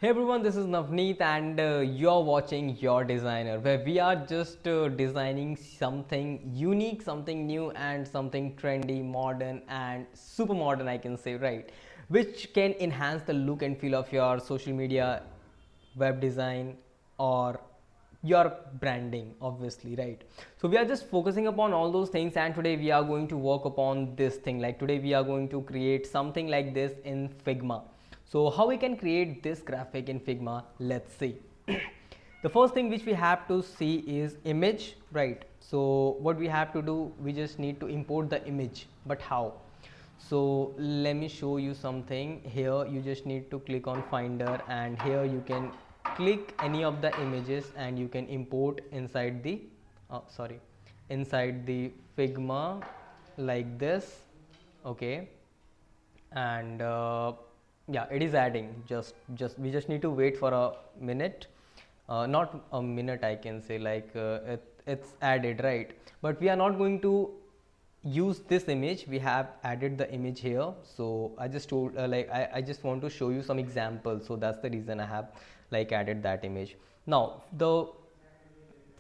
Hey everyone, this is Navneet and you're watching Your DZINR, where we are just designing something unique, something new, and something trendy, modern, and super modern, I can say, right? Which can enhance the look and feel of your social media, web design, or your branding, obviously, right? So we are just focusing upon all those things, and today we are going to work upon this thing. Like today we are going to create something like this in Figma. So how we can create this graphic in Figma, let's see. The first thing which we have to see is image, right? So what we have to do, we just need to import the image, but how? So let me show you something. Here you just need to click on Finder, and here you can click any of the images and you can import inside the sorry, inside the Figma like this. Okay, and yeah, it is adding. Just we just need to wait for a minute, not a minute, I can say, like it's added, right? But we are not going to use this image. We have added the image here, so I just told I just want to show you some examples, so that's the reason I have like added that image. Now the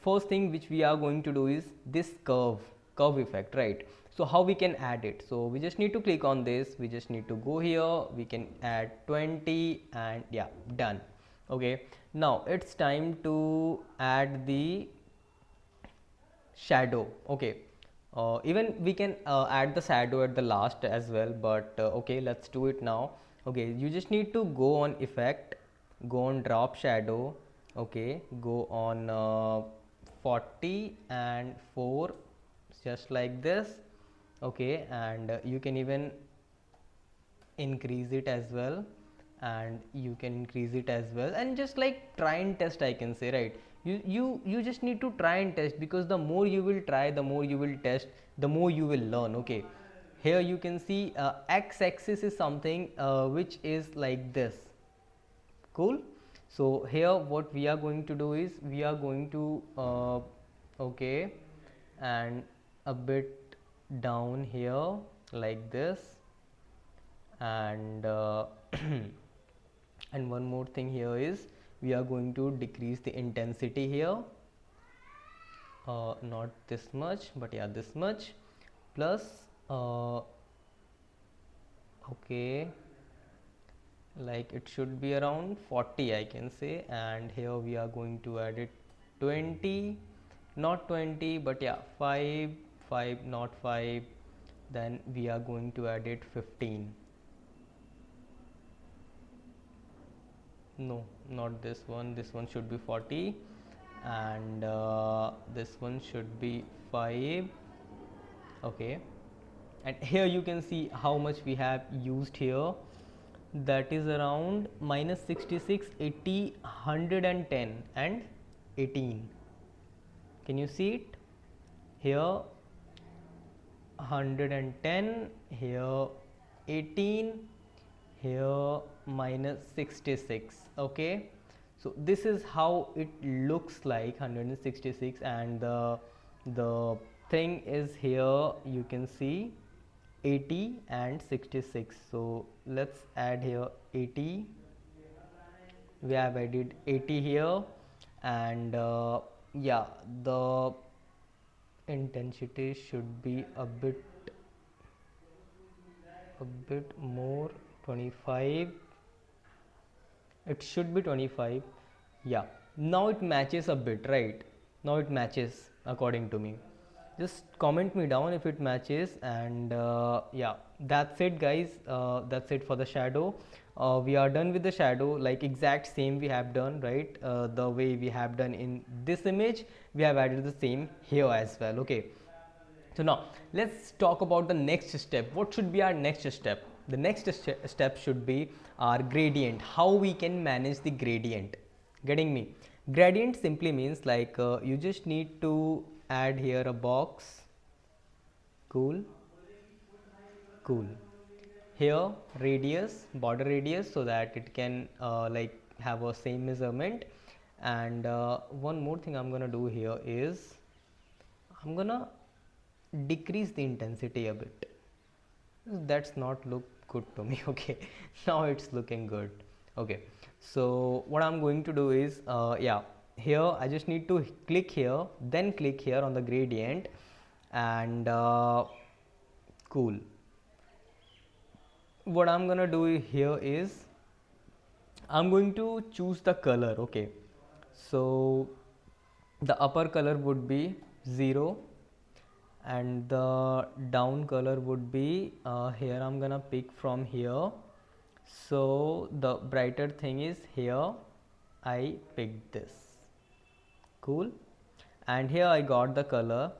first thing which we are going to do is this curve effect, right? So how we can add it? So we just need to click on this, we just need to go here, we can add 20, and yeah, done. Okay, now it's time to add the shadow. Okay, even we can add the shadow at the last as well, but okay, let's do it now. Okay, you just need to go on effect, go on drop shadow. Okay, go on 40 and 4, just like this. Okay, and you can even increase it as well, and you can increase it as well, and just like try and test, I can say, right? You just need to try and test, because the more you will try, the more you will test, the more you will learn. Okay, here you can see x-axis is something which is like this. Cool. So here what we are going to do is we are going to okay, and a bit down here like this, and and one more thing here is we are going to decrease the intensity here, not this much, but yeah, this much, plus okay, like it should be around 40, I can say, and here we are going to add it 20, not 20, but yeah, 5, 5, not 5, then we are going to add it 15. No, not this one, this one should be 40, and this one should be 5. Okay, and here you can see how much we have used here. That is around minus 66, 80, 110, and 18. Can you see it? Here 110, here 18, here minus 66. Okay, so this is how it looks like, 166, and the thing is here you can see 80 and 66. So let's add here 80. We have added 80 here, and yeah, the intensity should be a bit more, 25. It should be 25. Yeah, now it matches a bit, right? Now it matches according to me. Just comment me down if it matches, and yeah, that's it, guys. That's it for the shadow. We are done with the shadow, like exact same we have done, right? The way we have done in this image, we have added the same here as well. Okay, so now let's talk about the next step. What should be our next step? The next step should be our gradient. How we can manage the gradient? Getting me? Gradient simply means like you just need to add here a box. Cool, cool. Here radius, border radius, so that it can like have a same measurement. And one more thing I'm gonna do here is I'm gonna decrease the intensity a bit. That's not look good to me. Okay, now it's looking good. Okay, so what I'm going to do is yeah, here I just need to click here, then click here on the gradient, and cool. What I'm gonna do here is I'm going to choose the color. Okay, so the upper color would be 0 and the down color would be here. I'm gonna pick from here, so the brighter thing is here. I picked this. Cool. And here I got the color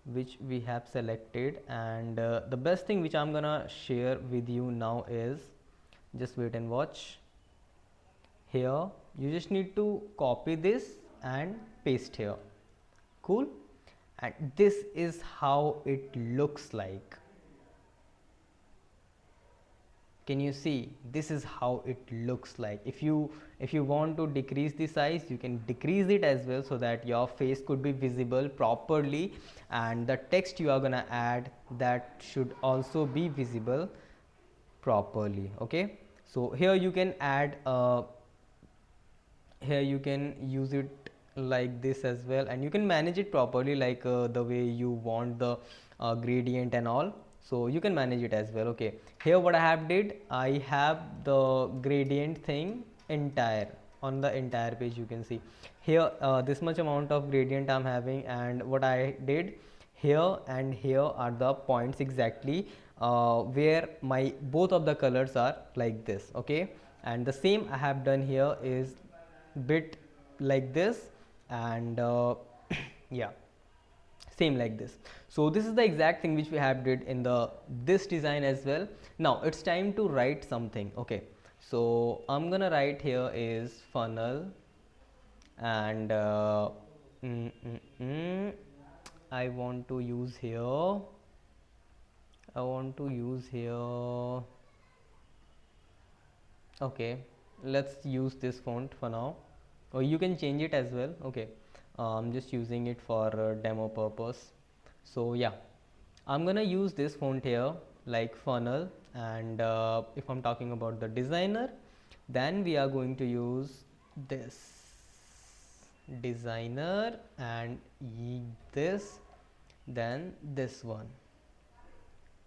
which we have selected, and the best thing which I'm gonna share with you now is, just wait and watch. Here you just need to copy this and paste here. Cool. And this is how it looks like. Can you see? This is how it looks like. If you want to decrease the size, you can decrease it as well, so that your face could be visible properly, and the text you are gonna add, that should also be visible properly. Okay, so here you can add here you can use it like this as well, and you can manage it properly, like the way you want the gradient and all, so you can manage it as well. Okay, here what I have did, I have the gradient thing entire on the entire page. You can see here this much amount of gradient I'm having, and what I did, here and here are the points exactly where my both of the colors are like this. Okay, and the same I have done here is bit like this, and yeah, same like this. So this is the exact thing which we have did in the this design as well. Now it's time to write something. Okay, so I'm gonna write here is funnel, and I want to use here, okay, let's use this font for now, or you can change it as well. Okay, I'm just using it for demo purpose. So yeah, I'm gonna use this font here, like funnel, and if I'm talking about the designer, then we are going to use this designer, and this, then this one,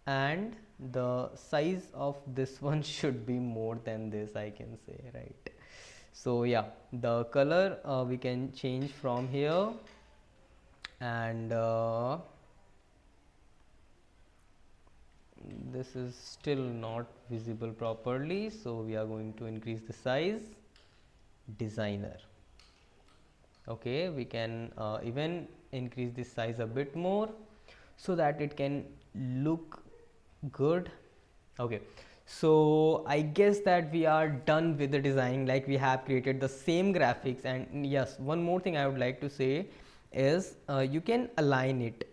and the size of this one should be more than this, I can say, right? So yeah, the color we can change from here, and this is still not visible properly, so we are going to increase the size. Designer. Okay, we can even increase this size a bit more, so that it can look good. Okay, so I guess that we are done with the design, like we have created the same graphics. And yes, one more thing I would like to say is you can align it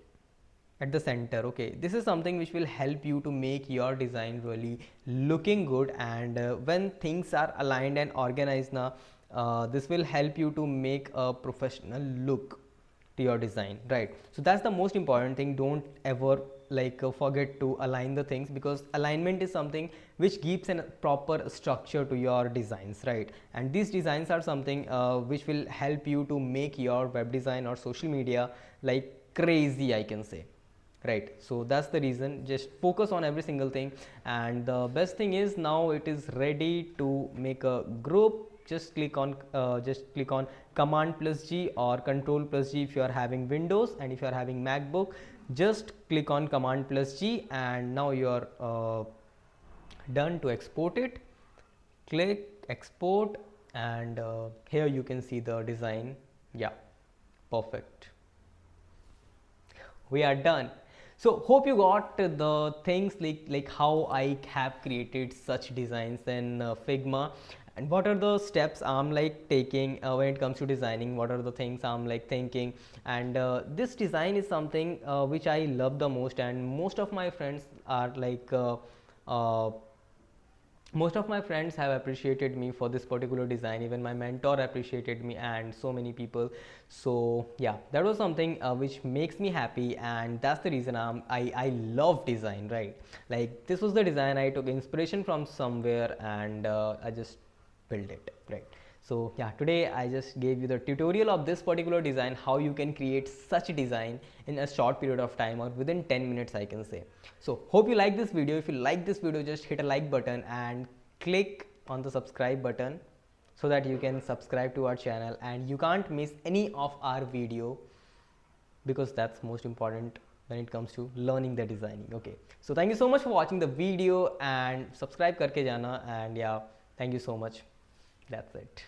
at the center. Okay, this is something which will help you to make your design really looking good, and when things are aligned and organized now, this will help you to make a professional look to your design, right? So that's the most important thing. Don't ever forget to align the things, because alignment is something which gives a proper structure to your designs, right? And these designs are something which will help you to make your web design or social media like crazy, I can say, right? So that's the reason, just focus on every single thing. And the best thing is, now it is ready to make a group. Just click on command plus G or control plus G if you are having Windows, and if you are having MacBook, just click on command plus G, and now you are done to export it. Click export, and here you can see the design. Yeah, perfect, we are done. So hope you got the things, like how I have created such designs in Figma, and what are the steps I'm like taking when it comes to designing, what are the things I'm like thinking. And this design is something which I love the most, and most of my friends are like uh, most of my friends have appreciated me for this particular design. Even my mentor appreciated me, and so many people. So yeah, that was something which makes me happy, and that's the reason I love design, right? Like, this was the design I took inspiration from somewhere, and I just build it, right? So yeah, today I just gave you the tutorial of this particular design, how you can create such a design in a short period of time or within 10 minutes, I can say. So hope you like this video. If you like this video, just hit a like button and click on the subscribe button so that you can subscribe to our channel and you can't miss any of our video, because that's most important when it comes to learning the designing. Okay, so thank you so much for watching the video and subscribe karke jana, and yeah, thank you so much. That's it.